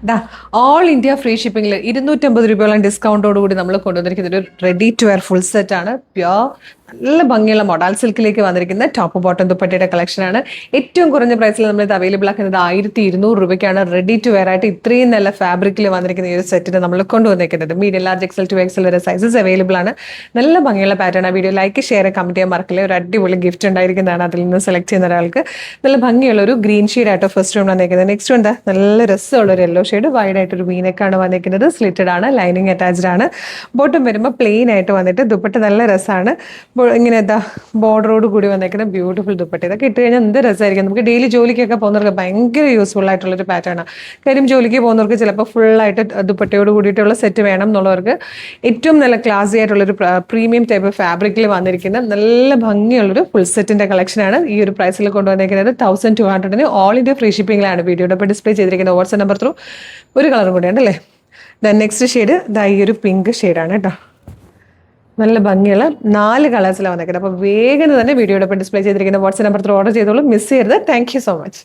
ദാ all India free ഷിപ്പിംഗിൽ 250 രൂപയോളം ഡിസ്കൗണ്ടോട് കൂടി നമ്മൾ കൊണ്ടുവന്നിരിക്കുന്ന ഒരു ready to wear full set ആണ്. പ്യോർ നല്ല ഭംഗിയുള്ള മൊഡാൽ സിൽക്കിലേക്ക് വന്നിരിക്കുന്ന ടോപ്പ് ബോട്ടം ദുപ്പട്ടയുടെ കളക്ഷനാണ്. ഏറ്റവും കുറഞ്ഞ പ്രൈസിൽ നമ്മൾ ഇത് അവൈലബിൾ ആക്കുന്നത് 1200 രൂപയ്ക്കാണ്. റെഡി ടു വെയർ ആയിട്ട് ഇത്രയും നല്ല ഫാബ്രിക്കിൽ വന്നിരിക്കുന്ന ഈ ഒരു സെറ്റിന് നമ്മൾ കൊണ്ടുവന്നിരിക്കുന്നത്. Medium large XL two XL വരെ സൈസസ് അവൈലബിൾ ആണ്. നല്ല ഭംഗിയുള്ള പാറ്റേൺ. ആ വീഡിയോ ലൈക്ക് ഷെയർ കമന്റ് ചെയ്യാൻ മറക്കില്ല. ഒരു അടിപൊളി ഗിഫ്റ്റ് ഉണ്ടായിരിക്കുന്നതാണ് അതിൽ നിന്ന് സെലക്ട് ചെയ്യുന്ന ഒരാൾക്ക്. നല്ല ഭംഗിയുള്ള ഒരു ഗ്രീൻ ഷെയ്ഡായിട്ടോ ഫസ്റ്റ് റൂം വന്നിരിക്കുന്നത്. നെക്സ്റ്റ് എന്താ നല്ല രസമുള്ള ഒരു യെല്ലോ ഷെയ്ഡ് വൈഡ് ആയിട്ട് ഒരു വീനക്കാണ് വന്നിരിക്കുന്നത്. സ്ലിറ്റഡ് ആണ്, ലൈനിങ് അറ്റാച്ച്ഡ് ആണ്. ബോട്ടം വരുമ്പോൾ പ്ലെയിൻ ആയിട്ട് വന്നിട്ട് ദുപ്പട്ട നല്ല രസമാണ്. ഇങ്ങനെ എന്താ ബോർഡറോട് കൂടി വന്നേക്കുന്ന ബ്യൂട്ടിഫുൾ ദുപ്പട്ട. ഇതൊക്കെ ഇട്ട് കഴിഞ്ഞാൽ എന്ത് രസമായിരിക്കും. നമുക്ക് ഡെയിലി ജോലിക്കൊക്കെ പോകുന്നവർക്ക് ഭയങ്കര യൂസ്ഫുൾ ആയിട്ടുള്ളൊരു പാറ്റേൺ ആണ്. കാര്യം ജോലിക്ക് പോകുന്നവർക്ക് ചിലപ്പോൾ ഫുള്ളായിട്ട് ദുപ്പട്ടയോട് കൂടിയിട്ടുള്ള സെറ്റ് വേണം എന്നുള്ളവർക്ക് ഏറ്റവും നല്ല ക്ലാസി ആയിട്ടുള്ളൊരു പ്രീമിയം ടൈപ്പ് ഫാബ്രിക്കിൽ വന്നിരിക്കുന്ന നല്ല ഭംഗിയുള്ളൊരു ഫുൾ സെറ്റിന്റെ കളക്ഷനാണ് ഈ ഒരു പ്രൈസിൽ കൊണ്ടുവന്നിരിക്കുന്നത്. 1200 ഓൾ ഇന്ത്യ ഫ്രീ ഷിപ്പിംഗിലാണ്. വീഡിയോയുടെ ഇപ്പോൾ ഡിസ്പ്ലേ ചെയ്തിരിക്കുന്ന വാട്സ്ആപ്പ് നമ്പർ ത്രൂ ഒരു കളറും കൂടിയാണ് അല്ലേ. നെക്സ്റ്റ് ഷെയ്ഡ് ഈ ഒരു പിങ്ക് ഷെയ്ഡാണ് കേട്ടോ. നല്ല ഭംഗിയുള്ള 4 കളേഴ്സിലാണ് വന്നേക്കുന്നത്. അപ്പോൾ വേഗം തന്നെ വീഡിയോയുടെ ഇപ്പോൾ ഡിസ്പ്ലേ ചെയ്തിരിക്കുന്ന വാട്സ്ആപ്പ് നമ്പർ ത്രൂ ഓർഡർ ചെയ്തോളൂ. മിസ് ചെയ്യരുത്. Thank you so much.